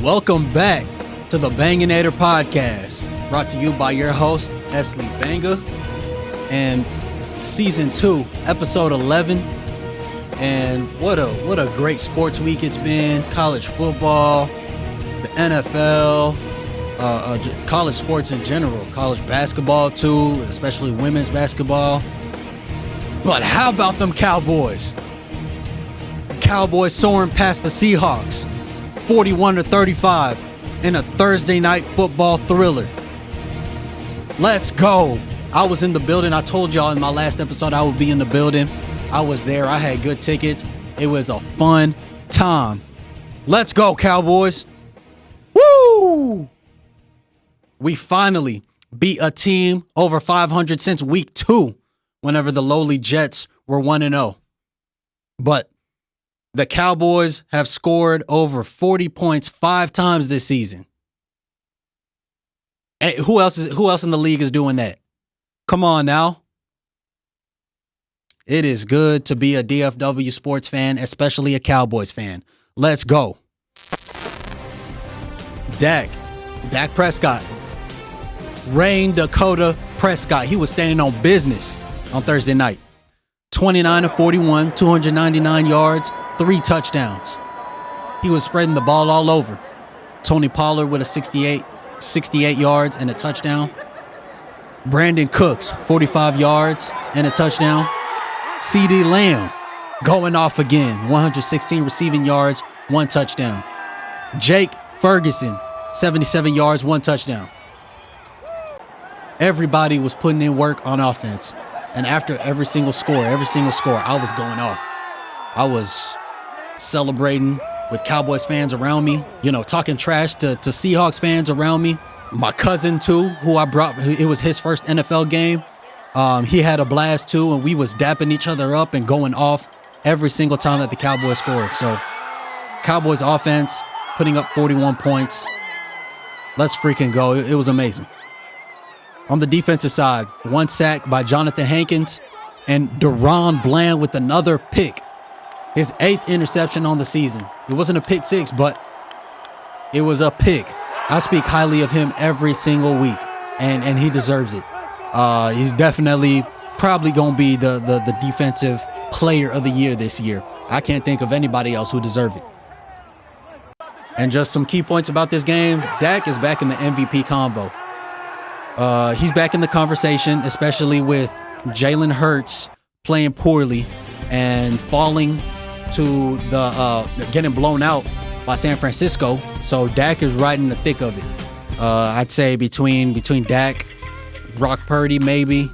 Welcome back to the Banganator podcast, brought to you by your host, Esley Banga, and season 2, episode 11. And what a great sports week it's been. College football, the NFL, college sports in general, college basketball too, especially women's basketball. But how about them Cowboys? Cowboys soaring past the Seahawks, 41-35 in a Thursday night football thriller. Let's go. I was in the building. I told y'all in my last episode I would be in the building. I was there. I had good tickets. It was a fun time. Let's go, Cowboys. Woo! We finally beat a team over 500 since week 2, whenever the lowly Jets were 1-0. But the Cowboys have scored over 40 points 5 times this season. Hey, who else in the league is doing that? Come on now. It is good to be a DFW sports fan, especially a Cowboys fan. Let's go. Dak Prescott. Rain Dakota Prescott. He was standing on business on Thursday night. 29-41, 299 yards, 3 touchdowns. He was spreading the ball all over. Tony Pollard with a 68 yards and a touchdown. Brandon Cooks, 45 yards and a touchdown. CeeDee Lamb going off again, 116 receiving yards, 1 touchdown. Jake Ferguson, 77 yards, 1 touchdown. Everybody was putting in work on offense. And after every single score, I was going off. I was celebrating with Cowboys fans around me, talking trash to Seahawks fans around me. My cousin, too, who I brought, it was his first NFL game. He had a blast, too, and we was dapping each other up and going off every single time that the Cowboys scored. So, Cowboys offense putting up 41 points. Let's freaking go. It was amazing. On the defensive side, 1 sack by Jonathan Hankins and Deron Bland with another pick. His 8th interception on the season. It wasn't a pick 6, but it was a pick. I speak highly of him every single week, and he deserves it. He's definitely probably going to be the defensive player of the year this year. I can't think of anybody else who deserves it. And just some key points about this game. Dak is back in the MVP convo. He's back in the conversation, especially with Jalen Hurts playing poorly and falling to the getting blown out by San Francisco. So Dak is right in the thick of it. I'd say between Dak, Brock Purdy, maybe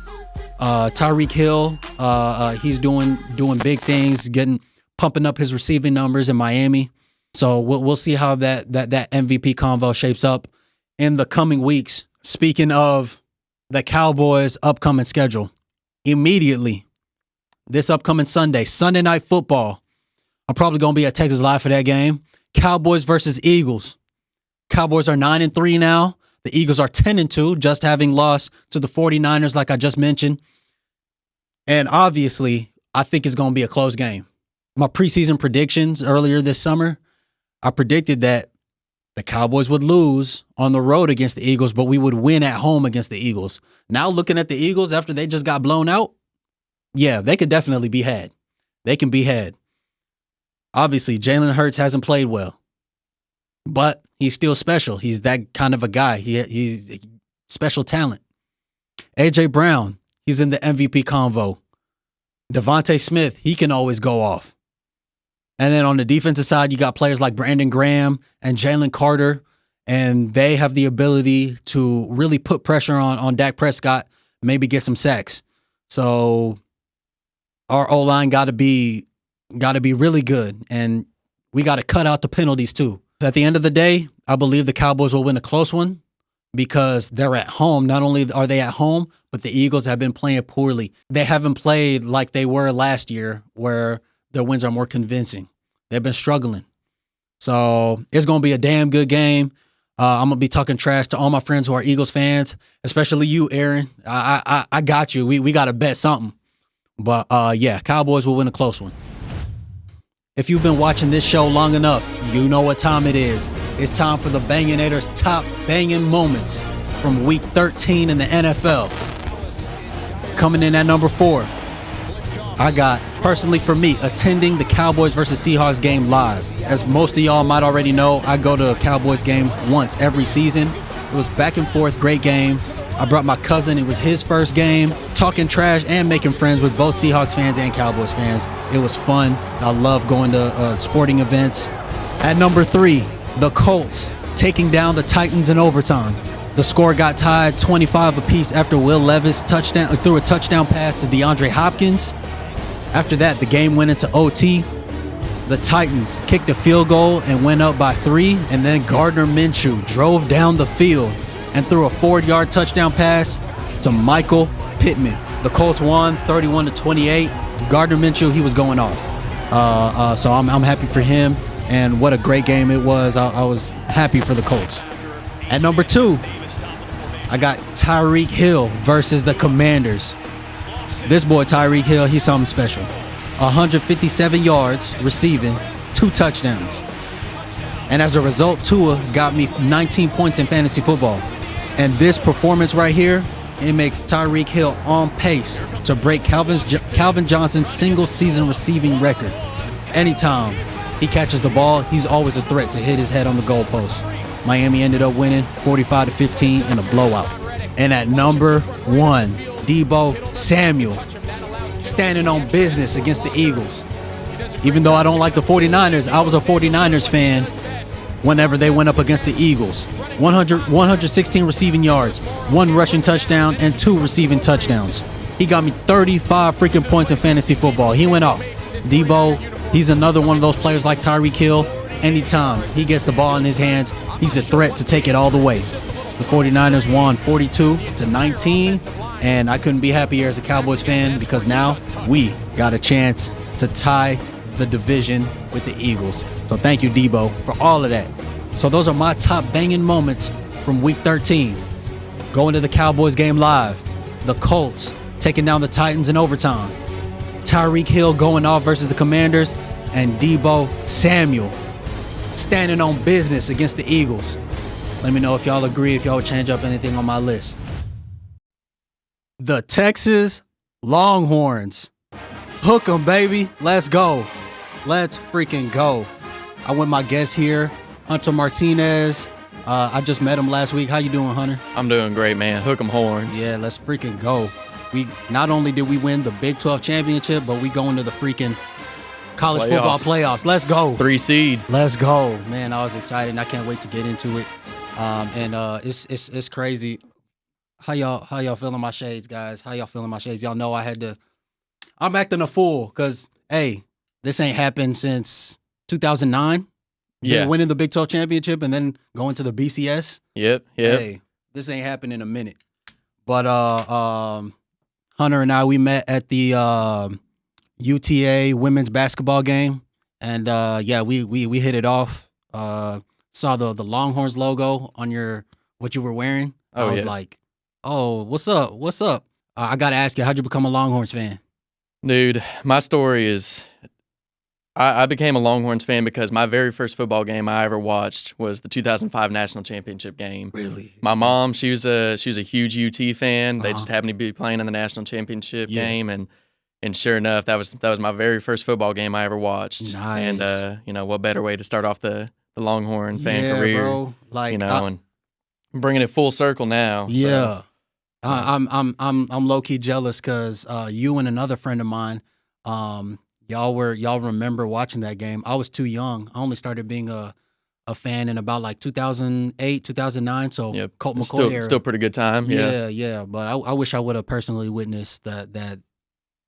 Tyreek Hill. He's doing big things, pumping up his receiving numbers in Miami. So we'll see how that MVP convo shapes up in the coming weeks. Speaking of the Cowboys' upcoming schedule, immediately this upcoming Sunday Night Football, I'm probably going to be at Texas Live for that game. Cowboys versus Eagles. Cowboys are 9-3 now. The Eagles are 10-2, just having lost to the 49ers, like I just mentioned. And obviously, I think it's going to be a close game. My preseason predictions earlier this summer, I predicted that the Cowboys would lose on the road against the Eagles, but we would win at home against the Eagles. Now looking at the Eagles after they just got blown out, yeah, they could definitely be had. They can be had. Obviously, Jalen Hurts hasn't played well, but he's still special. He's that kind of a guy. He's special talent. A.J. Brown, he's in the MVP convo. Devontae Smith, he can always go off. And then on the defensive side, you got players like Brandon Graham and Jalen Carter, and they have the ability to really put pressure on Dak Prescott, maybe get some sacks. So our O-line got to be really good, and we got to cut out the penalties too. At the end of the day, I believe the Cowboys will win a close one because they're at home. Not only are they at home, but the Eagles have been playing poorly. They haven't played like they were last year, where their wins are more convincing. They've been struggling. So it's going to be a damn good game. I'm going to be talking trash to all my friends who are Eagles fans, especially you, Aaron. I got you. We got to bet something. But yeah, Cowboys will win a close one. If you've been watching this show long enough, you know what time it is. It's time for the Banganator's top banging moments from week 13 in the NFL. Coming in at number 4, I got, personally for me, attending the Cowboys versus Seahawks game live. As most of y'all might already know, I go to a Cowboys game once every season. It was back and forth, great game. I brought my cousin, it was his first game, talking trash and making friends with both Seahawks fans and Cowboys fans. It was fun. I love going to sporting events. At number 3, the Colts taking down the Titans in overtime. The score got tied 25 apiece after Will Levis threw a touchdown pass to DeAndre Hopkins. After that, the game went into OT. The Titans kicked a field goal and went up by 3, and then Gardner Minshew drove down the field and threw a 4-yard touchdown pass to Michael Pittman. The Colts won 31-28. Gardner Minshew, he was going off. So I'm happy for him, and what a great game it was. I was happy for the Colts. At number 2, I got Tyreek Hill versus the Commanders. This boy Tyreek Hill, he's something special. 157 yards receiving, 2 touchdowns. And as a result, Tua got me 19 points in fantasy football. And this performance right here, it makes Tyreek Hill on pace to break Calvin Johnson's single-season receiving record. Anytime he catches the ball, he's always a threat to hit his head on the goalpost. Miami ended up winning 45-15 in a blowout. And at number 1, Deebo Samuel, standing on business against the Eagles. Even though I don't like the 49ers, I was a 49ers fan whenever they went up against the Eagles. 116 receiving yards, 1 rushing touchdown, and 2 receiving touchdowns. He got me 35 freaking points in fantasy football. He went off. Deebo, he's another one of those players like Tyreek Hill. Anytime he gets the ball in his hands, he's a threat to take it all the way. The 49ers won 42-19, and I couldn't be happier as a Cowboys fan because now we got a chance to tie the division with the Eagles. So thank you, Deebo, for all of that. So those are my top banging moments from week 13. Going to the Cowboys game live. The Colts taking down the Titans in overtime. Tyreek Hill going off versus the Commanders. And Deebo Samuel standing on business against the Eagles. Let me know if y'all agree, if y'all would change up anything on my list. The Texas Longhorns. Hook 'em, baby. Let's go. Let's freaking go. I went my guest here, Hunter Martinez. I just met him last week. How you doing, Hunter? I'm doing great, man. Hook 'em horns. Yeah, let's freaking go. We not only did we win the Big 12 championship, but we going to the freaking college football playoffs. Let's go. 3 seed. Let's go, man. I was excited. And I can't wait to get into it. It's crazy. How y'all feeling my shades, guys? How y'all feeling my shades? Y'all know I'm acting a fool because, hey, this ain't happened since 2009. Yeah. Winning the Big 12 championship and then going to the BCS. Yep. Hey, this ain't happened in a minute. But Hunter and I, we met at the UTA women's basketball game. And we hit it off. Saw the Longhorns logo on what you were wearing. I was like, oh, what's up? What's up? I got to ask you, how'd you become a Longhorns fan? Dude, my story is I became a Longhorns fan because my very first football game I ever watched was the 2005 national championship game. Really? My mom, she was a huge UT fan. They just happened to be playing in the national championship game, and sure enough, that was my very first football game I ever watched. Nice. And what better way to start off the Longhorn fan career? Bro. Like, and bringing it full circle now. Yeah. So. I'm low key jealous because you and another friend of mine, y'all remember watching that game. I was too young. I only started being a fan in about like 2008, 2009. So Colt McCoy era. Still pretty good time. Yeah. But I wish I would have personally witnessed that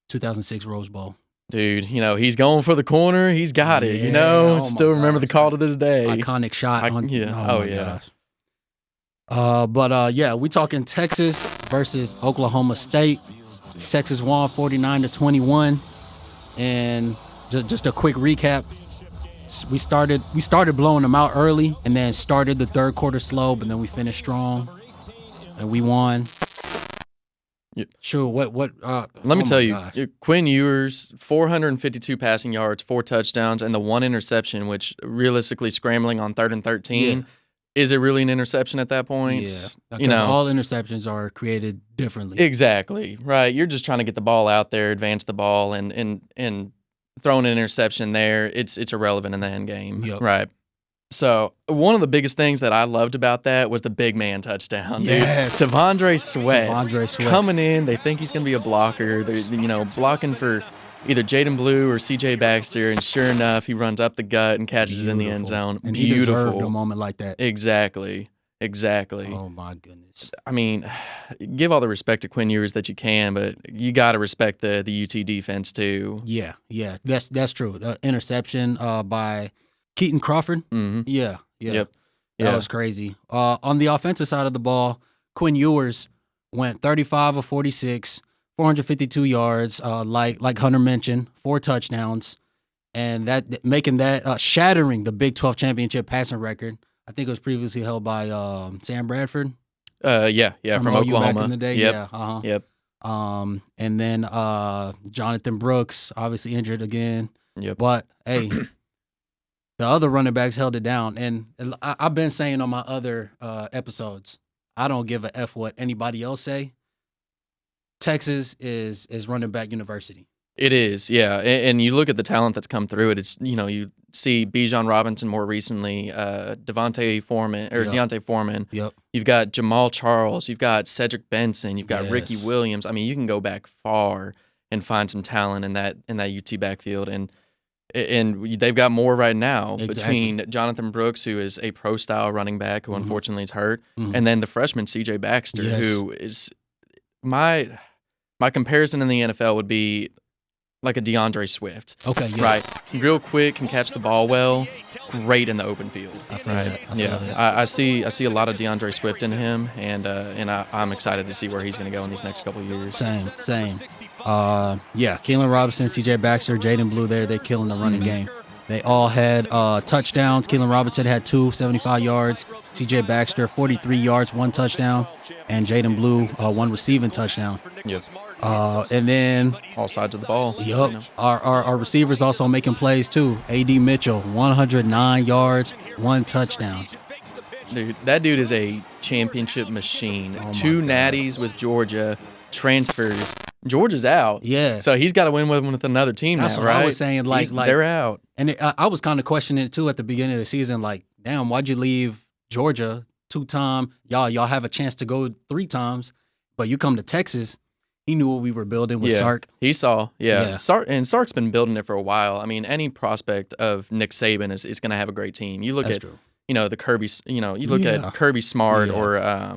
2006 Rose Bowl. Dude, he's going for the corner. He's got it. Still remember the call to this day. Iconic shot. Gosh. We talking Texas versus Oklahoma State. Texas won 49-21. And just a quick recap. We started blowing them out early and then started the third quarter slow, but then we finished strong and we won. Sure. What? Let me tell you, Quinn Ewers, 452 passing yards, 4 touchdowns, and the 1 interception, which realistically scrambling on 3rd and 13. Yeah. Is it really an interception at that point? Yeah, because all interceptions are created differently. Exactly, right. You're just trying to get the ball out there, advance the ball, and throwing an interception there, it's irrelevant in the end game, right? So one of the biggest things that I loved about that was the big man touchdown. Yes. Dude. Tavondre Sweat coming in. They think he's going to be a blocker. They're blocking for either Jaden Blue or C.J. Baxter, and sure enough, he runs up the gut and catches it in the end zone. And he deserved a moment like that. Exactly. Oh, my goodness. I mean, give all the respect to Quinn Ewers that you can, but you got to respect the UT defense too. Yeah, that's true. The interception by Keaton Crawford. Mm-hmm. Yeah. Yep. That was crazy. On the offensive side of the ball, Quinn Ewers went 35 of 46, 452 yards. Like Hunter mentioned, 4 touchdowns, and that making that shattering the Big 12 championship passing record. I think it was previously held by Sam Bradford. Yeah, from Oklahoma back in the day. Yep. Yep. And then Jonathan Brooks, obviously injured again. Yep. But hey, the other running backs held it down. And I've been saying on my other episodes, I don't give a F what anybody else say. Texas is running back university. It is, yeah. And you look at the talent that's come through it. It's, you see Bijan Robinson more recently, Deontay Foreman. Yep. You've got Jamal Charles. You've got Cedric Benson. You've got Ricky Williams. I mean, you can go back far and find some talent in that UT backfield. And they've got more right now between Jonathan Brooks, who is a pro-style running back who unfortunately is hurt, and then the freshman C.J. Baxter, who is my comparison in the NFL would be like a DeAndre Swift. Okay, yeah. Right. Real quick, can catch the ball well, great in the open field. I feel that. I see a lot of DeAndre Swift in him, and I'm excited to see where he's going to go in these next couple of years. Same. Keelan Robinson, C.J. Baxter, Jaden Blue they're killing the running game. They all had touchdowns. Keelan Robinson had 2, 75 yards. C.J. Baxter, 43 yards, 1 touchdown. And Jaden Blue, 1 receiving touchdown. Yep. And then all sides of the ball. Yep. Our receivers also making plays too. A.D. Mitchell, 109 yards, 1 touchdown. Dude, that dude is a championship machine. 2 natties with Georgia, transfers. Georgia's out. Yeah. So he's got to win with another team That's now, what right? I was saying, like they're out. And I was kind of questioning it too at the beginning of the season. Like, damn, why'd you leave Georgia 2-time? Y'all have a chance to go 3 times, but you come to Texas. He knew what we were building with Sark. He saw, Sark's been building it for a while. I mean, any prospect of Nick Saban is going to have a great team. You look at, the Kirby, you look at Kirby Smart or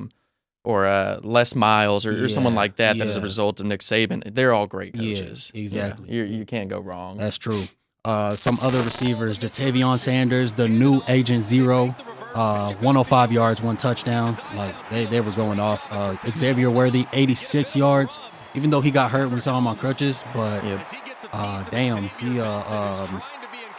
Les Miles or someone like that that is a result of Nick Saban. They're all great coaches. Yeah, exactly. You can't go wrong. That's true. Some other receivers, Jatavion Sanders, the new Agent Zero, 105 yards, 1 touchdown. Like they were going off. Xavier Worthy, 86 yards. Even though he got hurt, we saw him on crutches, but damn,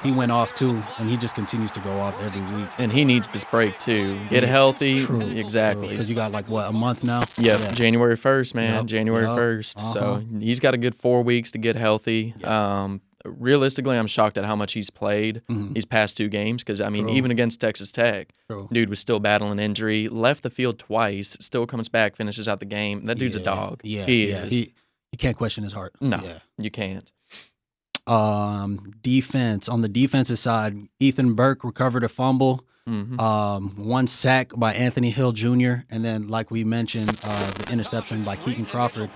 he went off too, and he just continues to go off every week. And he needs this break too. Get healthy. True. Exactly. Because you got a month now? Yep. Yeah. January 1st, man. Yep. January 1st. So he's got a good 4 weeks to get healthy. Yep. Realistically, I'm shocked at how much he's played these past 2 games because, I mean, even against Texas Tech, dude was still battling injury, left the field twice, still comes back, finishes out the game. That dude's a dog. Yeah, he is. You can't question his heart. No, you can't. Defense. On the defensive side, Ethan Burke recovered a fumble, 1 sack by Anthony Hill Jr., and then, like we mentioned, the interception by Keaton Crawford.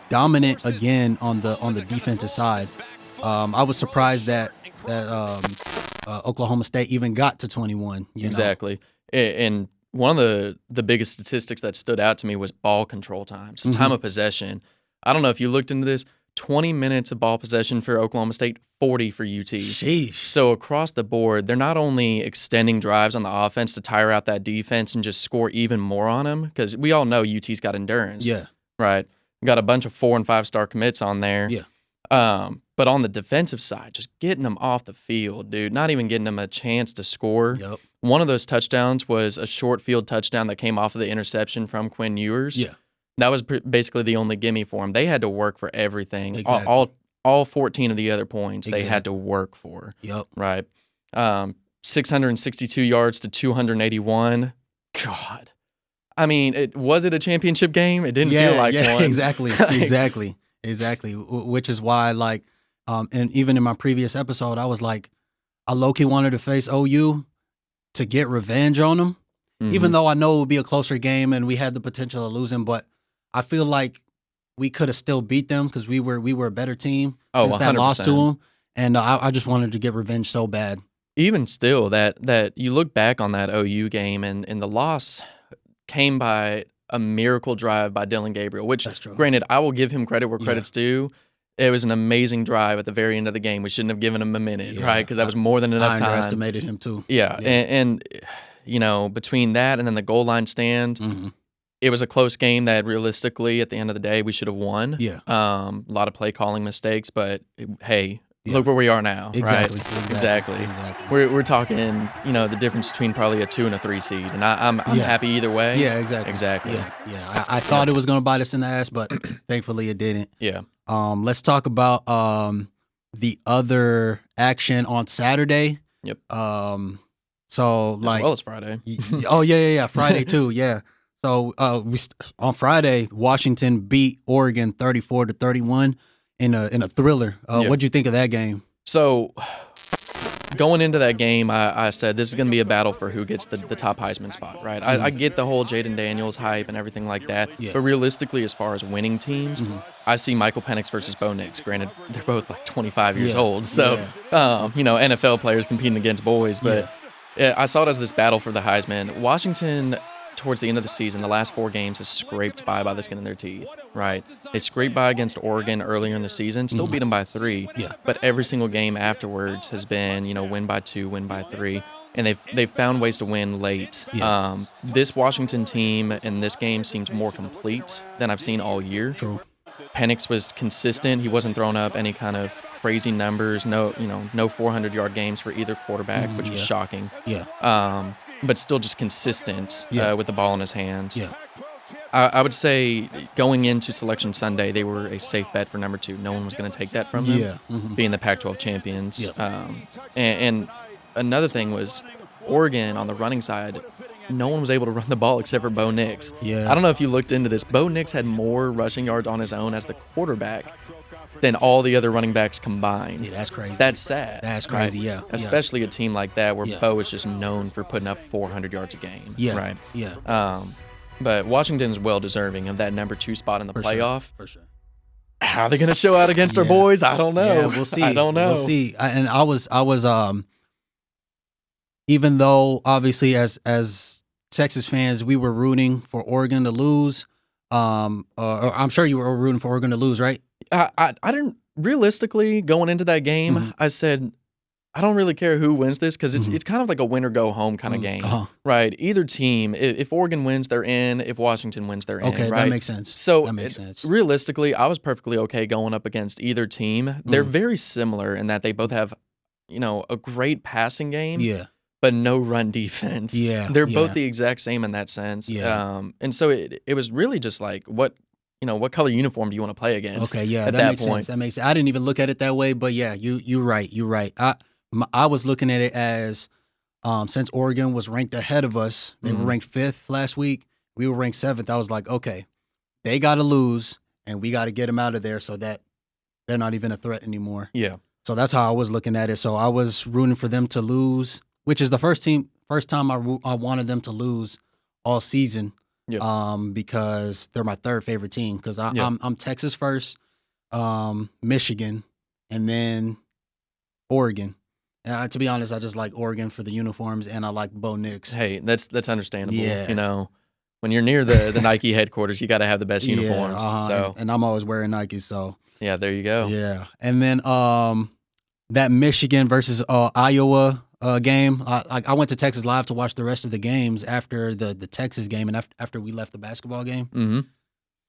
Dominant again on the defensive side. I was surprised that Oklahoma State even got to 21. Exactly. And one of the biggest statistics that stood out to me was ball control time. So time of possession. I don't know if you looked into this. 20 minutes of ball possession for Oklahoma State, 40 for UT. Sheesh. So across the board, they're not only extending drives on the offense to tire out that defense and just score even more on them, because we all know UT's got endurance. Yeah. Right. Got a bunch of 4- and 5-star commits on there. Yeah. But on the defensive side, just getting them off the field, dude, not even getting them a chance to score. Yep. One of those touchdowns was a short field touchdown that came off of the interception from Quinn Ewers. Yeah. That was basically the only gimme for them. They had to work for everything. Exactly. All 14 of the other points Exactly. they had to work for. Yep. Right. 662 yards to 281. God. I mean, was it a championship game? It didn't feel like one. Exactly. Exactly. Which is why, like, and even in my previous episode, I was like, I low-key wanted to face OU to get revenge on them, even though I know it would be a closer game and we had the potential of losing. But I feel like we could have still beat them because we were a better team since that 100%. loss to them. And I just wanted to get revenge so bad. Even still, that you look back on that OU game and the loss came by a miracle drive by Dylan Gabriel, which, granted, I will give him credit where credit's due. It was an amazing drive at the very end of the game. We shouldn't have given him a minute, right? Because that was more than enough time. I underestimated him too. Yeah. And you know, between that and then the goal line stand, it was a close game that realistically, at the end of the day, we should have won. Yeah. A lot of play calling mistakes, but hey, look where we are now, right? Exactly. We're talking, you know, the difference between probably a 2 and a 3 seed, and I'm happy either way. Yeah, exactly. Yeah. I thought it was going to bite us in the ass, but thankfully it didn't. Yeah. Let's talk about the other action on Saturday. Yep. So like as well as Friday. Friday too. Yeah. So on Friday, Washington beat Oregon 34-31 in a thriller. What'd you think of that game? So going into that game, I said this is going to be a battle for who gets the top Heisman spot, right? I get the whole Jaden Daniels hype and everything like that, but realistically, as far as winning teams, I see Michael Penix versus Bo Nix. Granted, they're both like 25 years old, so you know, NFL players competing against boys, but I saw it as this battle for the Heisman. Washington, towards the end of the season, the last 4 games, has scraped by the skin of their teeth, right? They scraped by against Oregon earlier in the season, still beat them by 3, but every single game afterwards has been, you know, win by 2, win by 3, and they've found ways to win late. This Washington team in this game seems more complete than I've seen all year. True. Penix was consistent. He wasn't throwing up any kind of crazy numbers. No 400-yard games for either quarterback, which was shocking. But still just consistent with the ball in his hands. I would say going into Selection Sunday, they were a safe bet for number 2. No one was going to take that from them, being the Pac-12 champions. And another thing was Oregon on the running side, no one was able to run the ball except for Bo Nix. I don't know if you looked into this. Bo Nix had more rushing yards on his own as the quarterback than all the other running backs combined. Yeah, that's crazy. That's sad. That's crazy, right? Especially a team like that where Bo is just known for putting up 400 yards a game. Right? But Washington is well deserving of that number 2 spot in the playoff. For sure. How are they going to show out against our boys? I don't know. Yeah, we'll see. I don't know. We'll see. And I was even though obviously as Texas fans we were rooting for Oregon to lose. Or I'm sure you were rooting for Oregon to lose, right? I didn't realistically going into that game. I said I don't really care who wins this because it's kind of like a win or go home kind of game, right? Either team, if Oregon wins, they're in. If Washington wins, they're in. Okay, right? That makes sense. So that makes sense. Realistically, I was perfectly okay going up against either team. They're very similar in that they both have, you know, a great passing game. But no run defense. They're both the exact same in that sense. And so it was really just like what color uniform do you want to play against? Okay, at that makes point. sense. That makes sense. I didn't even look at it that way, but yeah, you're right. I was looking at it as since Oregon was ranked ahead of us, they were ranked 5th last week. We were ranked 7th. I was like, okay, they got to lose, and we got to get them out of there so that they're not even a threat anymore. So that's how I was looking at it. So I was rooting for them to lose, which is the first time I wanted them to lose all season. Because they're my 3rd favorite team. Because I'm Texas first, Michigan, and then Oregon. And to be honest, I just like Oregon for the uniforms, and I like Bo Nix. Hey, that's understandable. You know, when you're near the Nike headquarters, you got to have the best uniforms. So and I'm always wearing Nike. So yeah, there you go. Yeah, and then that Michigan versus Iowa game. I went to Texas Live to watch the rest of the games after the Texas game and after we left the basketball game.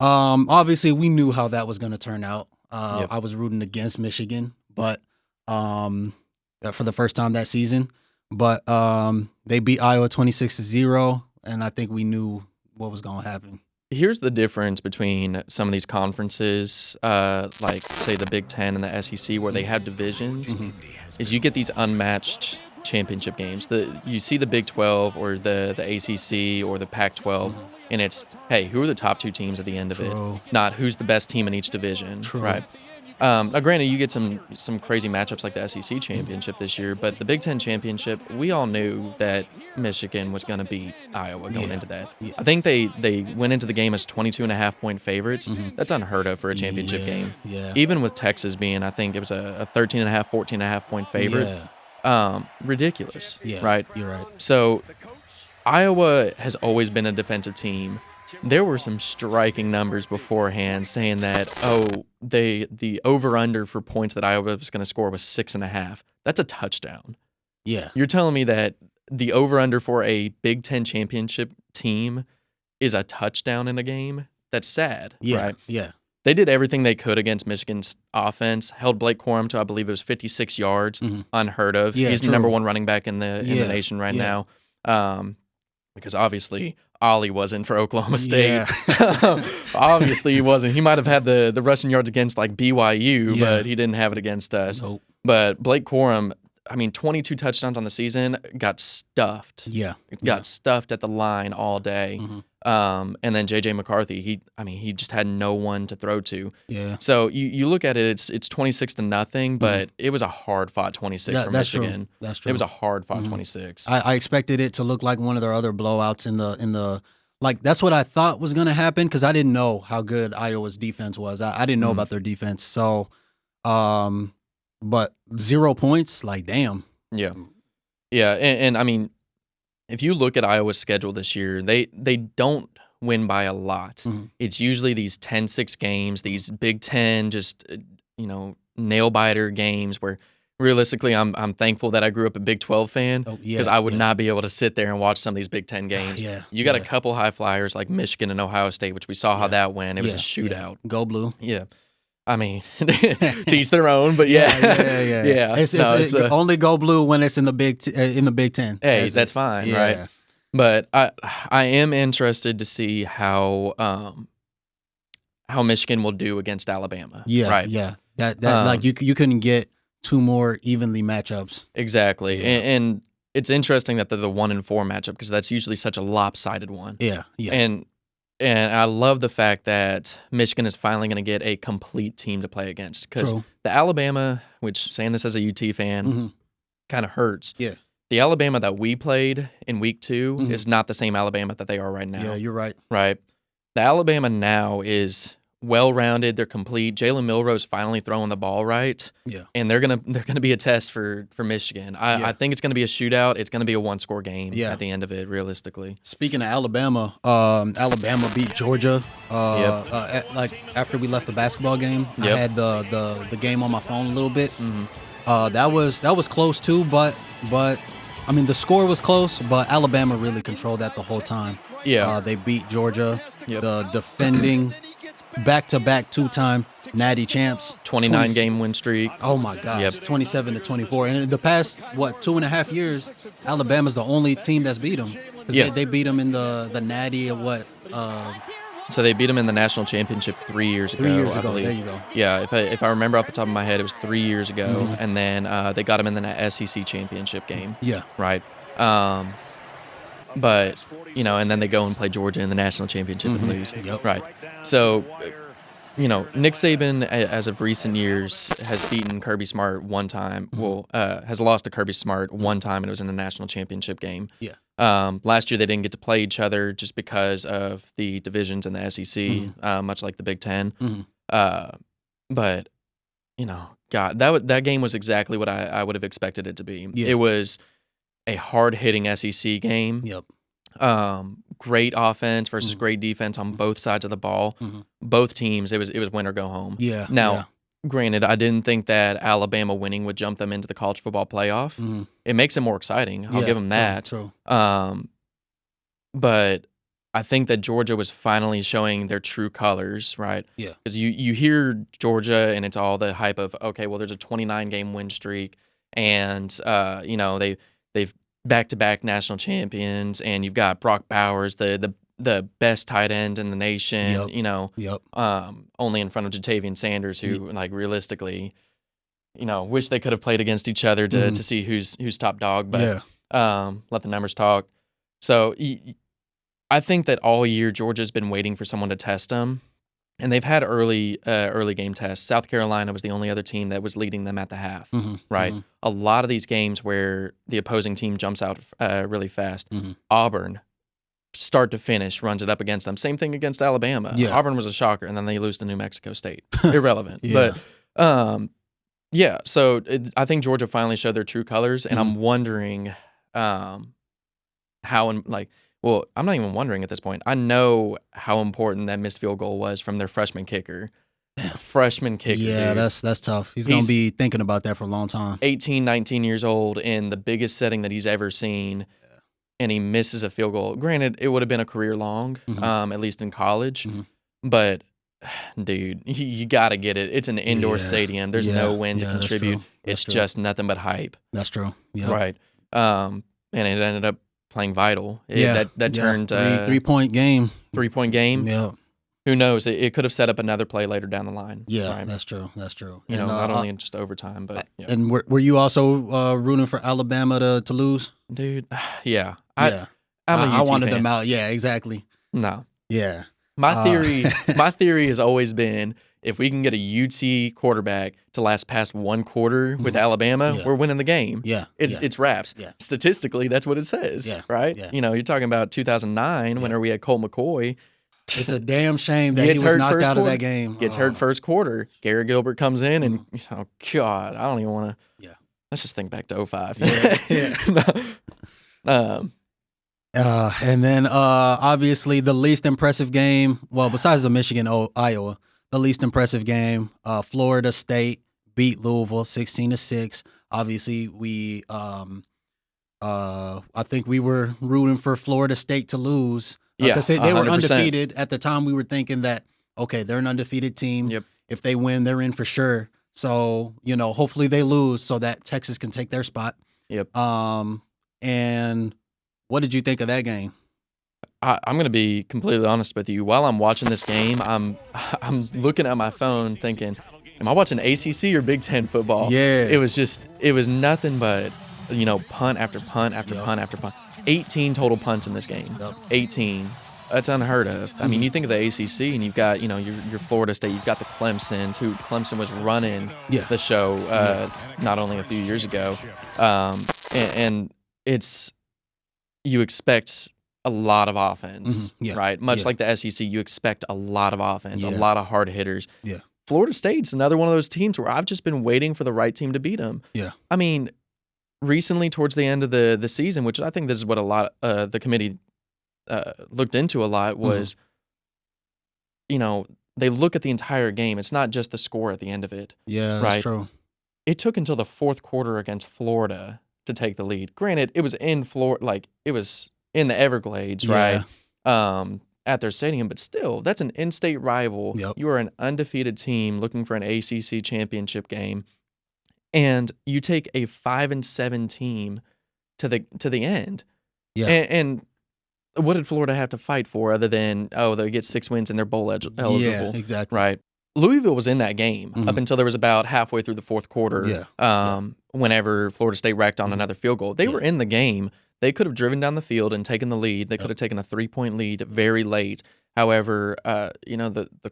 Obviously, we knew how that was going to turn out. I was rooting against Michigan, but for the first time that season. But they beat Iowa 26-0, and I think we knew what was going to happen. here's the difference between some of these conferences, like say the Big Ten and the SEC, where they have divisions, is you get these unmatched championship games. You see the Big 12 or the ACC or the Pac-12, and it's, hey, who are the top 2 teams at the end of it? Not who's the best team in each division, right? Now, granted, you get some crazy matchups like the SEC championship this year, but the Big Ten championship, we all knew that Michigan was going to beat Iowa going into that. I think they went into the game as 22.5-point favorites. That's unheard of for a championship game. Even with Texas being, I think it was a 13.5, 14.5-point favorite. Ridiculous, right? You're right. So Iowa has always been a defensive team. There were some striking numbers beforehand saying that, the over-under for points that Iowa was going to score was 6.5. That's a touchdown. Yeah. You're telling me that the over-under for a Big Ten championship team is a touchdown in a game? That's sad, right? Yeah. They did everything they could against Michigan's offense, held Blake Corum to, I believe it was 56 yards, unheard of. Yeah, He's the number 1 running back in the nation right now. Because obviously Ollie wasn't for Oklahoma State. Obviously he wasn't. He might have had the rushing yards against like BYU, but he didn't have it against us. Nope. But Blake Corum, 22 touchdowns on the season, got stuffed. Got stuffed at the line all day. And then J.J. McCarthy, he just had no one to throw to. So you look at it, it's 26-0, but it was a hard-fought 26 for Michigan. That's true. It was a hard-fought 26. I expected it to look like one of their other blowouts in the like, that's what I thought was going to happen, because I didn't know how good Iowa's defense was. I didn't know about their defense. So, but 0 points, like, damn. Yeah. And if you look at Iowa's schedule this year, they don't win by a lot. It's usually these 10-6 games, these Big Ten, just nail-biter games where realistically I'm thankful that I grew up a Big 12 fan, because I would not be able to sit there and watch some of these Big Ten games. You got a couple high flyers like Michigan and Ohio State, which we saw how that went. It was a shootout. Go Blue. To each their own, but It's only go blue when it's in the Big Ten. Hey, that's fine, right? But I am interested to see how Michigan will do against Alabama. That like you couldn't get 2 more evenly matchups. Exactly, and it's interesting that they're the 1-4 matchup, because that's usually such a lopsided one. And I love the fact that Michigan is finally going to get a complete team to play against. Because the Alabama, which saying this as a UT fan, kind of hurts. The Alabama that we played in week 2 is not the same Alabama that they are right now. Yeah, you're right. Right? The Alabama now is well-rounded. They're complete. Jalen Milroe's finally throwing the ball right. And they're gonna be a test for Michigan. I think it's gonna be a shootout. It's gonna be a 1-score game at the end of it, realistically. Speaking of Alabama, Alabama beat Georgia. Like after we left the basketball game, I had the game on my phone a little bit. That was close too, but the score was close, but Alabama really controlled that the whole time. They beat Georgia, the defending back-to-back 2-time Natty champs. 29-game win streak. Oh, my gosh. 27-24. And in the past, 2.5 years, Alabama's the only team that's beat them. They beat them in the Natty of what? So they beat them in the national championship 3 years ago. 3 years ago, believe. There you go. Yeah, if I remember off the top of my head, it was 3 years ago. And then they got them in the SEC championship game. Right. But, and then they go and play Georgia in the national championship and lose. Right. So, Nick Saban, as of recent years, has beaten Kirby Smart one time. Has lost to Kirby Smart one time, and it was in the national championship game. Last year, they didn't get to play each other just because of the divisions in the SEC, much like the Big Ten. But, God, that game was exactly what I would have expected it to be. It was a hard-hitting SEC game. Great offense versus great defense on both sides of the ball. Both teams, it was win or go home. Now, granted, I didn't think that Alabama winning would jump them into the college football playoff. It makes it more exciting. I'll give them that. True. But I think that Georgia was finally showing their true colors, right? Because you hear Georgia and it's all the hype of, okay, well, there's a 29-game win streak, and they've back-to-back national champions, and you've got Brock Bowers, the the best tight end in the nation. Yep. Only in front of Jatavian Sanders, who like realistically, wish they could have played against each other to see who's top dog. But let the numbers talk. So I think that all year Georgia's been waiting for someone to test them. And they've had early game tests. South Carolina was the only other team that was leading them at the half, right? A lot of these games where the opposing team jumps out really fast. Auburn, start to finish, runs it up against them. Same thing against Alabama. Yeah. Auburn was a shocker, and then they lose to New Mexico State. Irrelevant. But, so I think Georgia finally showed their true colors, and I'm wondering how well, I'm not even wondering at this point. I know how important that missed field goal was from their freshman kicker. Freshman kicker. Yeah, dude. that's tough. He's going to be thinking about that for a long time. 18, 19 years old in the biggest setting that he's ever seen, and he misses a field goal. Granted, it would have been a career long, at least in college. But, dude, you got to get it. It's an indoor stadium. There's no wind to contribute. It's just nothing but hype. That's true. Yep. Right. And it ended up playing vital. That turned 3-point game. 3-point game. Yeah. Who knows? It could have set up another play later down the line. Yeah, right? That's true. That's true. And, not only in just overtime, but And were you also rooting for Alabama to lose? Dude, yeah. I wanted them out. Yeah, exactly. No. Yeah. My theory has always been, if we can get a UT quarterback to last past one quarter with Alabama, we're winning the game. Yeah. It's wraps. Yeah. Statistically, that's what it says, right? Yeah. You're talking about 2009 whenever we had Colt McCoy. It's a damn shame that he was knocked out of that game. Gets hurt first quarter. Garrett Gilbert comes in and, God, I don't even want to. Yeah. Let's just think back to 05. And then obviously the least impressive game, well, besides the Michigan-Iowa, the least impressive game, Florida State beat Louisville 16-6. Obviously, I think we were rooting for Florida State to lose. Because they were 100%. undefeated. At the time, we were thinking that, okay, they're an undefeated team. Yep. If they win, they're in for sure. So, hopefully they lose so that Texas can take their spot. Yep. And what did you think of that game? I'm going to be completely honest with you. While I'm watching this game, I'm looking at my phone thinking, am I watching ACC or Big Ten football? Yeah. It was nothing but, punt after punt after punt after punt. 18 total punts in this game. Yep. 18. That's unheard of. I mean, you think of the ACC and you've got, your Florida State, you've got the Clemsons, who Clemson was running the show not only a few years ago. And it's, you expect a lot of offense, right? Much like the SEC, you expect a lot of offense, a lot of hard hitters. Yeah. Florida State's another one of those teams where I've just been waiting for the right team to beat them. Yeah. I mean, recently towards the end of the season, which I think this is what a lot the committee looked into a lot, was, they look at the entire game. It's not just the score at the end of it. Yeah, right? That's true. It took until the fourth quarter against Florida to take the lead. Granted, it was in Florida, like it was in the Everglades, right? At their stadium, but still, that's an in-state rival. Yep. You are an undefeated team looking for an ACC championship game, and you take a 5-7 team to the end. Yeah. And what did Florida have to fight for other than they get 6 wins and they're bowl eligible? Yeah, exactly. Right. Louisville was in that game up until there was about halfway through the fourth quarter. Whenever Florida State racked on another field goal, they were in the game. They could have driven down the field and taken the lead. They could have taken a 3-point lead very late. However, the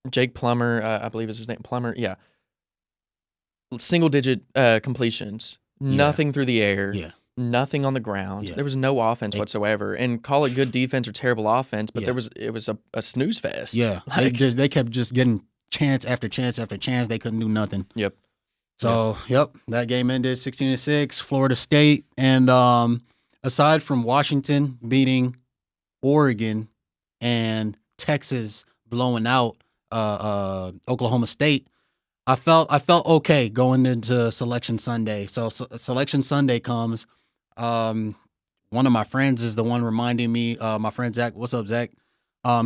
Jake Plummer, I believe is his name, Plummer, single-digit completions, nothing through the air, nothing on the ground. There was no offense whatsoever. And call it good defense or terrible offense, but it was a snooze fest. Yeah, they kept just getting chance after chance after chance. They couldn't do nothing. Yep. So, that game ended 16-6, Florida State. And aside from Washington beating Oregon and Texas blowing out Oklahoma State, I felt okay going into Selection Sunday. So Selection Sunday comes. One of my friends is the one reminding me. My friend Zach, what's up, Zach?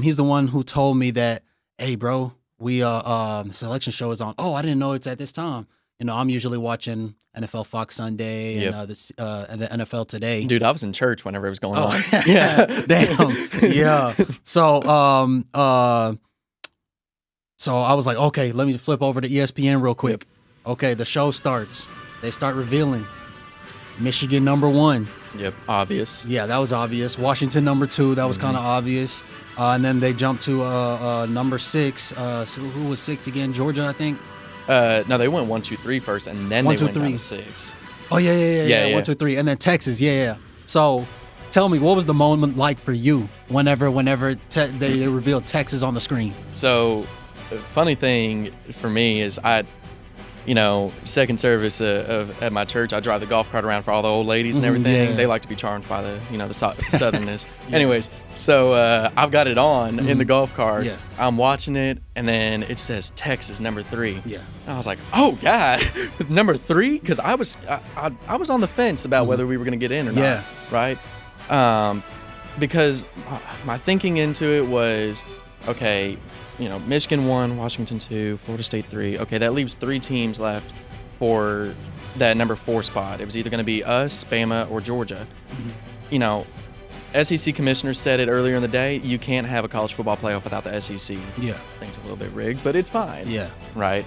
He's the one who told me that, hey, bro, we the selection show is on. Oh, I didn't know it's at this time. I'm usually watching NFL Fox Sunday and the NFL Today. Dude, I was in church whenever it was going on. Yeah. Damn. Yeah. So so I was like, okay, let me flip over to ESPN real quick. Okay, the show starts. They start revealing Michigan #1. Yep, obvious. Yeah, that was obvious. Washington #2. That was kind of obvious. And then they jumped to number 6. So who was 6 again? Georgia, I think. No, they went 1, 2, 3 first, and then 1, they 2, went 3. down to 6. Oh yeah. 1, 2, 3, and then Texas. Yeah. So, tell me, what was the moment like for you whenever they revealed Texas on the screen? So, the funny thing for me is second service at my church, I drive the golf cart around for all the old ladies and everything. Yeah. They like to be charmed by the southernness. Anyways, so I've got it on in the golf cart. Yeah. I'm watching it, and then it says Texas #3. Yeah. And I was like, oh God, #3? Because I was on the fence about whether we were going to get in or not. Yeah. Right? Because my thinking into it was, okay, Michigan 1, Washington 2, Florida State 3. Okay, that leaves 3 teams left for that #4 spot. It was either going to be us, Bama, or Georgia. SEC commissioner said it earlier in the day, you can't have a college football playoff without the SEC. Yeah. Things are a little bit rigged, but it's fine. Yeah. Right?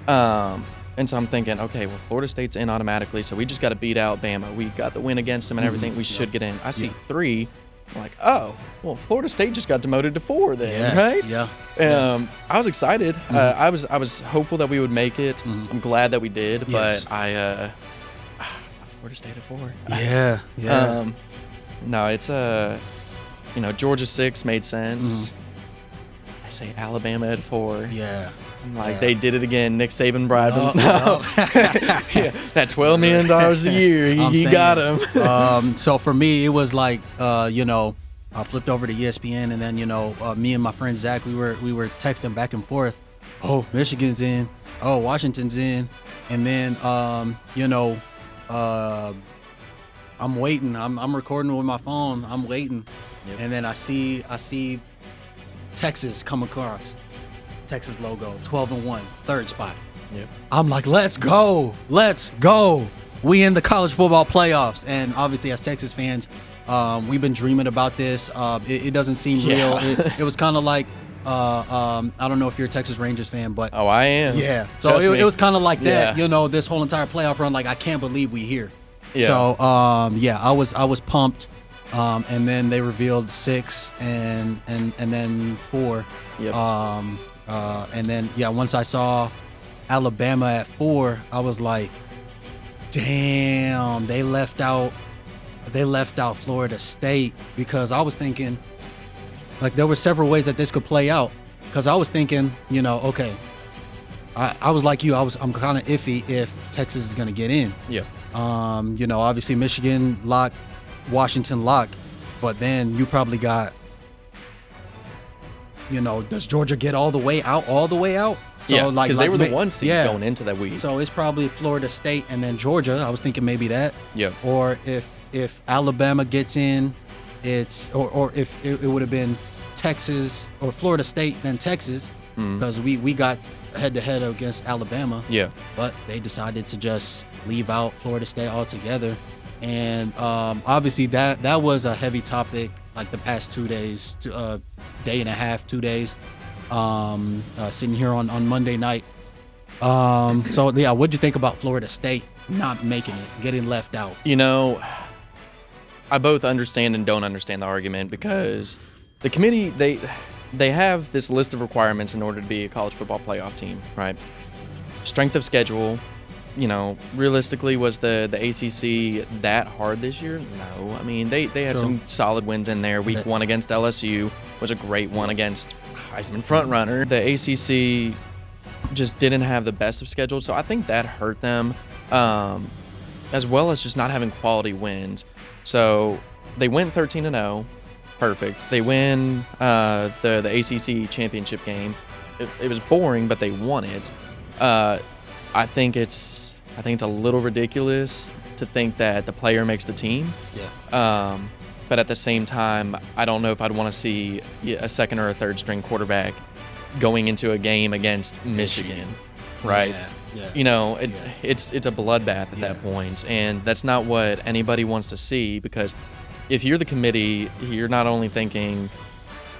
And so I'm thinking, okay, well, Florida State's in automatically, so we just got to beat out Bama. We got the win against them and everything. We should get in. I see 3. I'm like, oh, well, Florida State just got demoted to 4 then, right? Yeah. I was excited. I was hopeful that we would make it. I'm glad that we did, but Florida State at 4. Yeah. Yeah. No, it's Georgia 6 made sense. I say Alabama at 4. Yeah. I'm like, they did it again. Nick Saban bribed them. No. That $12 million a year, he got him. So for me, it was like, I flipped over to ESPN, and then, me and my friend Zach, we were texting back and forth. Oh, Michigan's in. Oh, Washington's in. And then, I'm waiting. I'm recording with my phone. I'm waiting. Yep. And then I see Texas come across. Texas logo, 12-1, 3rd spot. Yep. I'm like, let's go. We in the college football playoffs. And obviously, as Texas fans, we've been dreaming about this. It doesn't seem real. It was kind of like, I don't know if you're a Texas Rangers fan, but oh, I am. Yeah. So it was kind of like that. This whole entire playoff run. Like, I can't believe we here. Yeah. So I was pumped. And then they revealed 6 and then 4. Yep. And then once I saw Alabama at 4, I was like, damn, they left out Florida State, because I was thinking, like, there were several ways that this could play out, because I was thinking, okay, I was like you, I'm kind of iffy if Texas is going to get in. Yeah. Obviously Michigan lock, Washington lock, but then you probably got, does Georgia get all the way out? So, because they were the 1 seed going into that week. So it's probably Florida State and then Georgia. I was thinking maybe that. Yeah. Or if Alabama gets in, it's or if it would have been Texas or Florida State then Texas, because we got head-to-head against Alabama. Yeah. But they decided to just leave out Florida State altogether. And obviously that was a heavy topic, like the past 2 days, day and a half, 2 days, sitting here on Monday night. What'd you think about Florida State not making it, getting left out? I both understand and don't understand the argument, because the committee, they have this list of requirements in order to be a college football playoff team, right? Strength of schedule. Realistically, was the ACC that hard this year? No. I mean, they had some solid wins in there. Week 1 against LSU was a great one against Heisman frontrunner. The ACC just didn't have the best of schedules, so I think that hurt them, as well as just not having quality wins. So they went 13-0. Perfect. They win the ACC championship game. It was boring, but they won it. I think it's a little ridiculous to think that the player makes the team. Yeah. But at the same time, I don't know if I'd want to see a second or a third string quarterback going into a game against Michigan, right? It's a bloodbath at that point, and that's not what anybody wants to see, because if you're the committee, you're not only thinking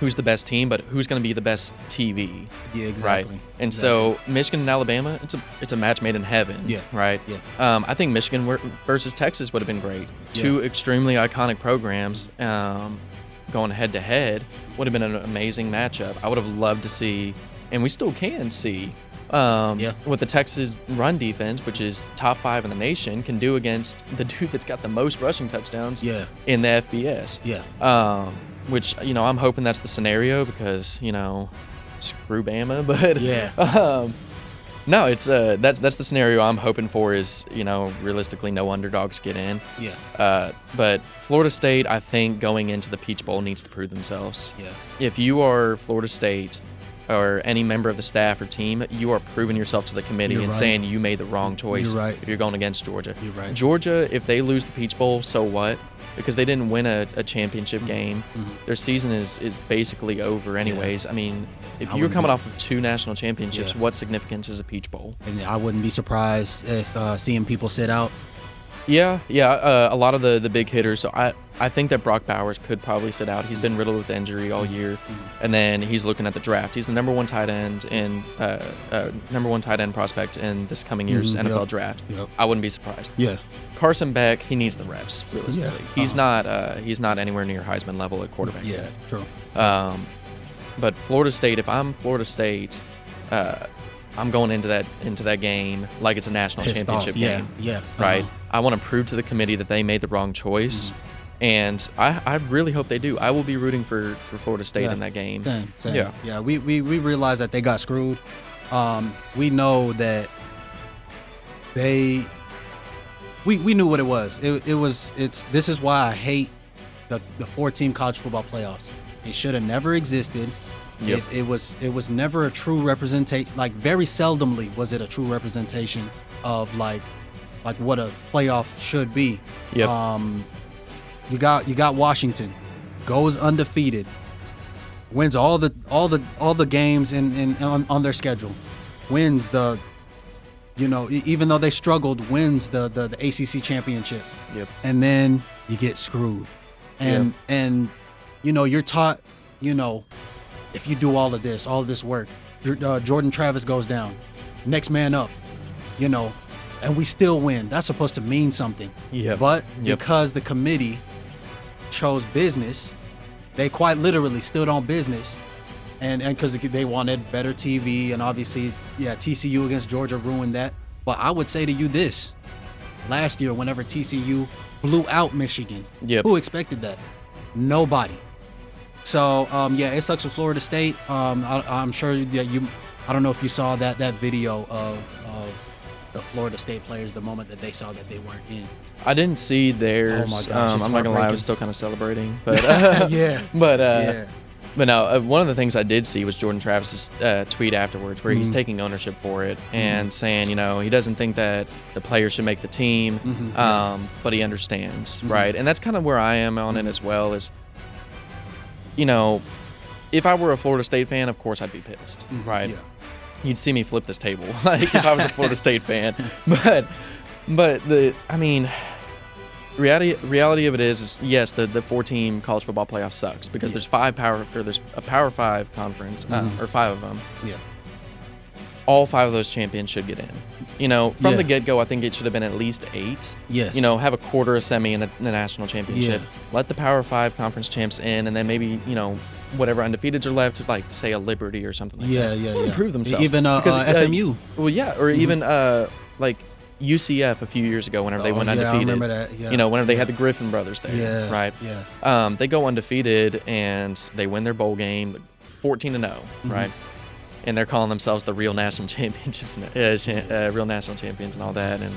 who's the best team, but who's going to be the best TV. Yeah, exactly. Right? And so Michigan and Alabama, it's a match made in heaven. Yeah. Right? Yeah. I think Michigan versus Texas would have been great. Two extremely iconic programs going head to head would have been an amazing matchup. I would have loved to see, and we still can see, what the Texas run defense, which is top 5 in the nation, can do against the dude that's got the most rushing touchdowns in the FBS. Yeah. Which, I'm hoping that's the scenario, because, screw Bama. But no, it's that's the scenario I'm hoping for, is, realistically no underdogs get in. Yeah. But Florida State, I think, going into the Peach Bowl, needs to prove themselves. Yeah. If you are Florida State or any member of the staff or team, you are proving yourself to the committee and saying you made the wrong choice if you're going against Georgia. You're right. Georgia, if they lose the Peach Bowl, so what? Because they didn't win a championship game. Their season is basically over anyways. I mean, if you're coming off of 2 national championships, what significance is a Peach Bowl? And I wouldn't be surprised if seeing people sit out. Yeah. A lot of the big hitters. So I think that Brock Bowers could probably sit out. He's been riddled with injury all year, and then he's looking at the draft. He's the number 1 tight end prospect in this coming year's NFL draft. Yep. I wouldn't be surprised. Yeah. Carson Beck, he needs the reps, realistically. He's not anywhere near Heisman level at quarterback yet. True. But Florida State, if I'm Florida State, I'm going into that game like it's a national championship game. Yeah. Right? I want to prove to the committee that they made the wrong choice. And I really hope they do. I will be rooting for Florida State in that game. Same. Yeah. We realized that they got screwed. We know that we knew what it was. This is why I hate the 4-team college football playoffs. It should have never existed. Yep. It was never a true representation. Like, very seldomly was it a true representation of like what a playoff should be. Yep. You got Washington, goes undefeated, wins all the games on their schedule, wins the, even though they struggled, wins the ACC championship. Yep. And then you get screwed, and you're taught, if you do all of this work, Jordan Travis goes down, next man up, and we still win. That's supposed to mean something. Yeah. But because the committee chose business, they quite literally stood on business, and because they wanted better TV, and obviously, TCU against Georgia ruined that. But I would say to you this: last year, whenever TCU blew out Michigan, who expected that? Nobody. So it sucks for Florida State. I'm sure that I don't know if you saw that video of the Florida State players the moment that they saw that they weren't in. I didn't see theirs. Oh my gosh, I'm not gonna lie, I was still kind of celebrating, but But no, one of the things I did see was Jordan Travis's tweet afterwards, where he's taking ownership for it and saying, he doesn't think that the players should make the team, but he understands, right? And that's kind of where I am on it as well. Is, if I were a Florida State fan, of course I'd be pissed, right? Yeah. You'd see me flip this table, like if I was a Florida State fan. But reality of it is yes, the 4-team college football playoff sucks because there's a Power 5 conference, or 5 of them. Yeah. All 5 of those champions should get in. From the get-go, I think it should have been at least 8. Yes. Have a quarter, a semi, and a national championship. Yeah. Let the Power 5 conference champs in, and then maybe, whatever undefeateds are left, like, say, a Liberty or something like that. Yeah. Improve themselves. Even SMU. Well, yeah, or even, like, UCF a few years ago whenever they went undefeated. I remember that. Yeah. Whenever they had the Griffin brothers there. Yeah. Right? Yeah. They go undefeated, and they win their bowl game 14-0, right? And they're calling themselves the real national championships, real national champions and all that. And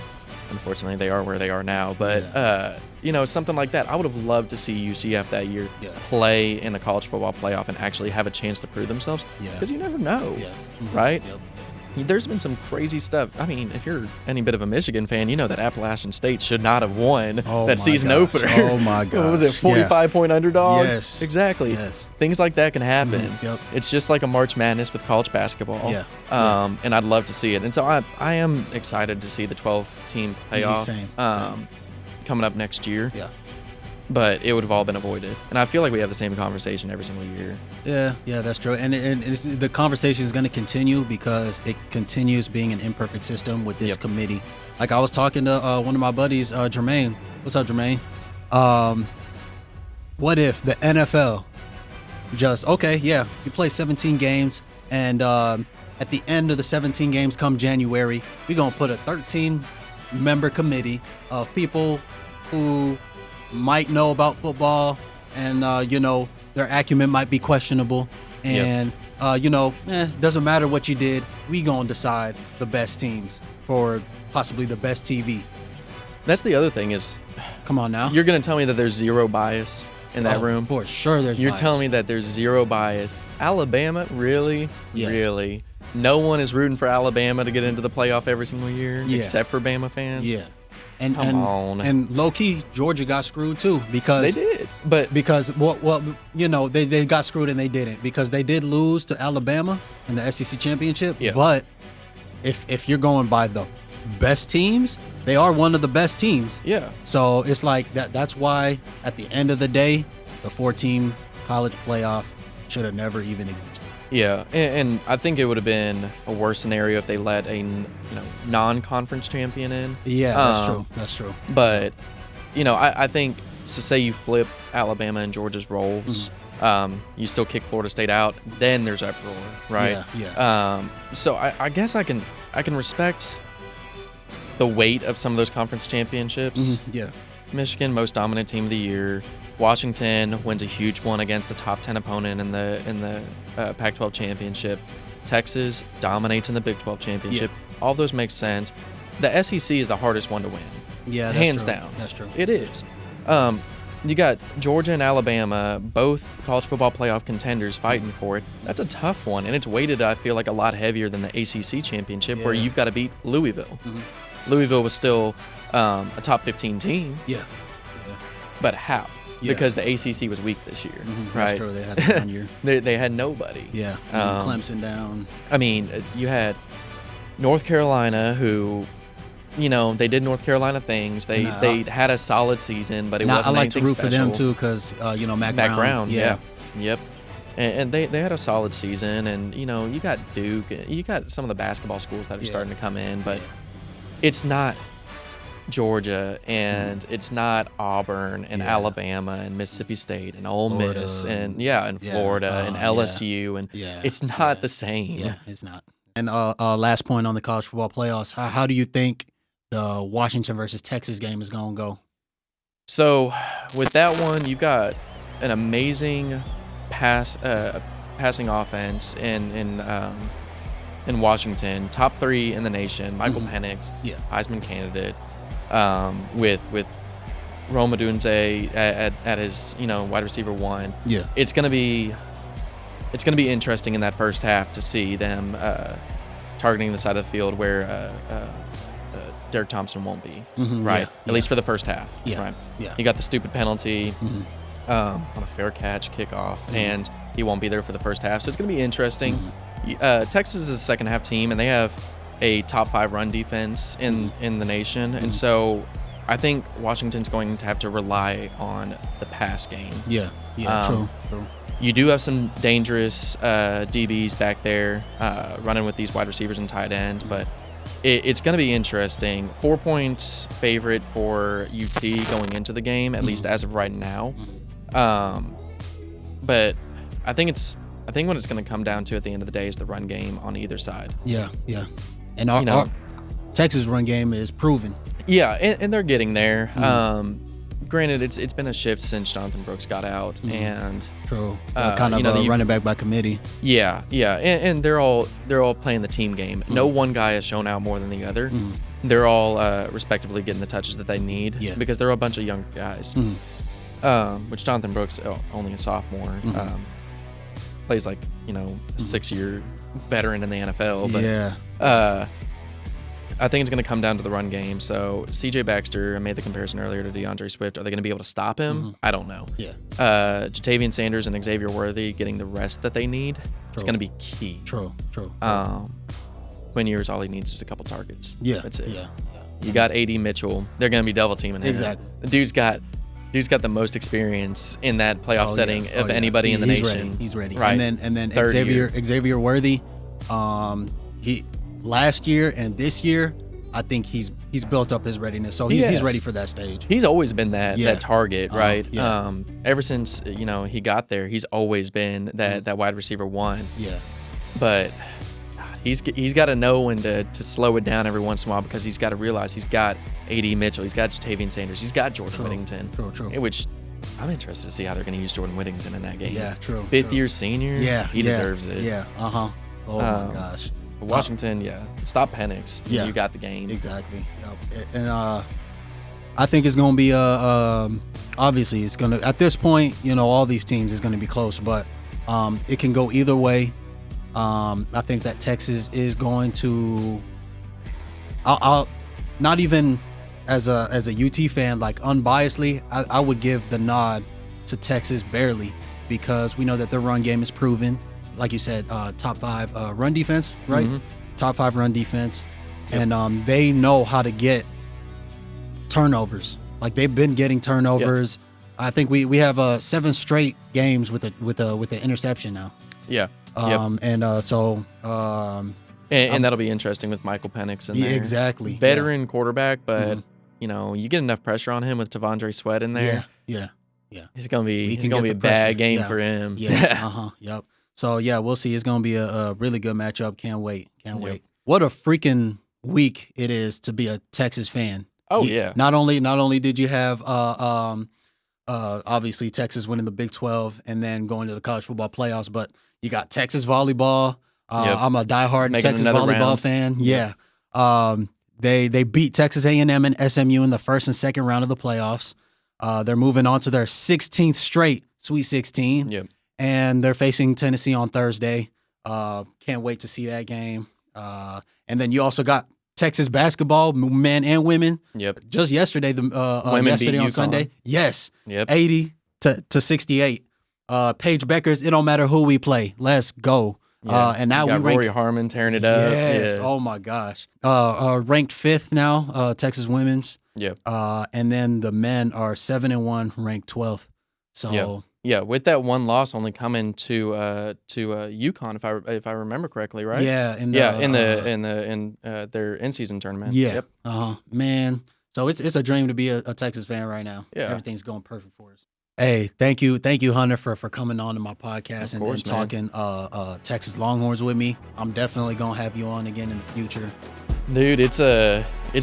unfortunately, they are where they are now. But, something like that. I would have loved to see UCF that year play in a college football playoff and actually have a chance to prove themselves. Yeah. Because you never know, yeah. right? Yep. there's been some crazy stuff. I mean, if you're any bit of a Michigan fan, you know that Appalachian State should not have won that season opener. Oh my god! What was it, 45-point underdog? Yes, exactly. Yes. Things like that can happen. Yep. It's just like a March Madness with college basketball. Yeah. And I'd love to see it. And so I am excited to see the 12-team playoff Same. coming up next year. Yeah. But it would have all been avoided. And I feel like we have the same conversation every single year. Yeah, that's true. And the conversation is going to continue because it continues being an imperfect system with this committee. Like I was talking to one of my buddies, Jermaine. What's up, Jermaine? What if the NFL just, you play 17 games and at the end of the 17 games come January, we're going to put a 13-member committee of people who might know about football and their acumen might be questionable and doesn't matter what you did, we gonna decide the best teams for possibly the best TV. That's the other thing is, come on now, you're gonna tell me that there's zero bias in that room? For sure there's You're bias. telling me that there's zero bias. Alabama, really? Really? No one is rooting for Alabama to get into the playoff every single year except for Bama fans? Yeah. And Come on. And low key, Georgia got screwed too because they did. But because they got screwed and they didn't because they did lose to Alabama in the SEC championship. Yeah. But if you're going by the best teams, they are one of the best teams. Yeah. So it's like that's why at the end of the day, the 4-team college playoff should have never even existed. Yeah, and I think it would have been a worse scenario if they let a non-conference champion in. Yeah, that's true. But I think so. Say you flip Alabama and Georgia's roles, you still kick Florida State out. Then there's uproar, right? Yeah. So I guess I can respect the weight of some of those conference championships. Yeah. Michigan, most dominant team of the year. Washington wins a huge one against a top 10 opponent in the Pac-12 championship. Texas dominates in the Big 12 championship. Yeah. All those make sense. The SEC is the hardest one to win. Yeah, that's hands true. down. That's true. It is. You got Georgia and Alabama, both college football playoff contenders fighting for it. That's a tough one, and it's weighted, I feel like, a lot heavier than the ACC championship, where you've got to beat Louisville. Louisville was still a top 15 team. Yeah. But how? Yeah. Because the ACC was weak this year, right? That's true. They had 1 year. They had nobody. Yeah. Clemson down. I mean, you had North Carolina, who, they did North Carolina things. They had a solid season, but it wasn't I like to anything root special. for them too, because Mac Brown. Yeah. Yep. And they had a solid season, and you got Duke, you got some of the basketball schools that are starting to come in, but it's not Georgia, and it's not Auburn and Alabama and Mississippi State and Ole Miss and Florida and LSU and it's not the same. Yeah, it's not. And last point on the college football playoffs, how do you think the Washington versus Texas game is going to go? So with that one, you've got an amazing passing offense in Washington, top 3 in the nation. Michael Penix, Heisman candidate. With Rome Odunze at his wide receiver 1. Yeah, it's gonna be interesting in that first half to see them targeting the side of the field where Derek Thompson won't be, right? At least for the first half, right? Yeah, he got the stupid penalty on a fair catch kickoff, and he won't be there for the first half. So it's gonna be interesting. Texas is a second half team, and they have a top 5 run defense in the nation. And so I think Washington's going to have to rely on the pass game. Yeah, true. You do have some dangerous DBs back there running with these wide receivers and tight ends, but it's going to be interesting. 4-point favorite for UT going into the game, at least as of right now. But I think what it's going to come down to at the end of the day is the run game on either side. Yeah. And our Texas run game is proven. Yeah, and they're getting there. Granted, it's been a shift since Jonathan Brooks got out, and true, kind of a running back by committee. Yeah, and they're all playing the team game. No one guy has shown out more than the other. They're all respectively getting the touches that they need because they're a bunch of young guys. Which Jonathan Brooks only a sophomore. plays like, a 6-year veteran in the NFL. But, yeah. I think it's going to come down to the run game. So C.J. Baxter, I made the comparison earlier to DeAndre Swift. Are they going to be able to stop him? I don't know. Yeah. Jatavian Sanders and Xavier Worthy getting the rest that they need. It's going to be key. True. Quinn Ewers, all he needs is a couple targets. Yeah. That's it. Yeah. You got A.D. Mitchell. They're going to be double teaming him. Exactly. The dude's got the most experience in that playoff setting of anybody in the nation. He's ready. Right. And then Xavier Worthy, he last year and this year, I think he's built up his readiness. So he's ready for that stage. He's always been that target, right? Yeah. Ever since he got there, he's always been that wide receiver one. Yeah. But he's got to know when to slow it down every once in a while, because he's got to realize he's got A.D. Mitchell, he's got Jatavian Sanders, he's got Jordan Whittington. True. Which I'm interested to see how they're going to use Jordan Whittington in that game. Yeah, true. Fifth-year senior. Yeah, he deserves it. Yeah. Oh my gosh. Washington, stop Penix. Yeah, you got the game. Exactly. Yep. And I think it's going to be obviously it's going to, at this point, all these teams is going to be close, but it can go either way. I think that Texas is going to. I'll not even as a UT fan, like unbiasedly, I would give the nod to Texas barely, because we know that their run game is proven. Like you said, top 5 run defense, right? Mm-hmm. Top 5 run defense, and they know how to get turnovers. Like they've been getting turnovers. I think we have 7 straight games with the interception now. Yeah. And that'll be interesting with Michael Penix in there. Exactly. Veteran quarterback, but you get enough pressure on him with T'Vondre Sweat in there. Yeah. It's gonna be a bad game for him. Yeah. Yep. So we'll see. It's gonna be a really good matchup. Can't wait. What a freaking week it is to be a Texas fan. Oh yeah. Not only did you have obviously Texas winning the Big 12 and then going to the college football playoffs, but you got Texas volleyball. I'm a diehard Texas volleyball fan. Yeah. They beat Texas A&M and SMU in the first and second round of the playoffs. They're moving on to their 16th straight Sweet 16. Yep. And they're facing Tennessee on Thursday. Can't wait to see that game. And then you also got Texas basketball, men and women. Yep. Just yesterday, yesterday on Sunday. Yes. Yep. 80 to 68. Paige Beckers, it don't matter who we play. Let's go. Yeah. And now we got Rory Harmon tearing it up. Yes. Oh my gosh. Ranked 5th now, Texas women's. Yep. And then the men are 7-1, ranked 12th. So yeah, with that one loss only coming to UConn, if I remember correctly, right? Yeah. In their in-season tournament. Yeah. Yep. Man. So it's a dream to be a Texas fan right now. Yeah. Everything's going perfect for us. Hey, thank you, Hunter, for coming on to my podcast and talking Texas Longhorns with me. I'm definitely gonna have you on again in the future. Dude, it's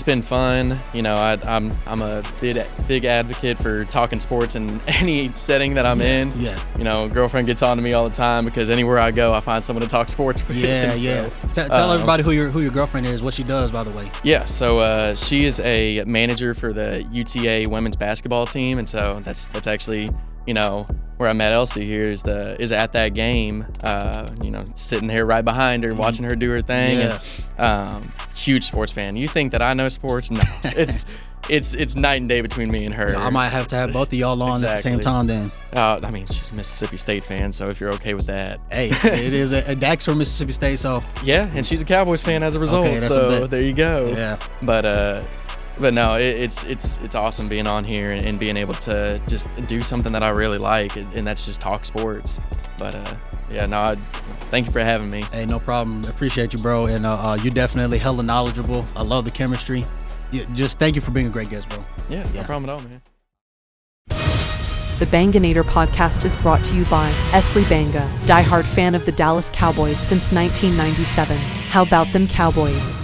been fun. I'm a big advocate for talking sports in any setting that I'm in. Yeah. Girlfriend gets on to me all the time because anywhere I go, I find someone to talk sports with. Yeah. Tell everybody who your girlfriend is, what she does, by the way. Yeah. So she is a manager for the UTA women's basketball team, and so that's actually where I met Elsie here is at that game, sitting there right behind her, watching her do her thing. Yeah. And, huge sports fan. You think that I know sports? No, it's night and day between me and her. Yeah, I might have to have both of y'all on at the same time then. She's a Mississippi State fan, so if you're okay with that. Hey, it is a Dax from Mississippi State, so. Yeah, and she's a Cowboys fan as a result, okay, so there you go. Yeah. But no, it's awesome being on here and being able to just do something that I really like, and that's just talk sports. But thank you for having me. Hey, no problem. Appreciate you, bro. And you're definitely hella knowledgeable. I love the chemistry. Just thank you for being a great guest, bro. Yeah, no problem at all, man. The Banganator podcast is brought to you by Esley Banga, diehard fan of the Dallas Cowboys since 1997. How about them Cowboys?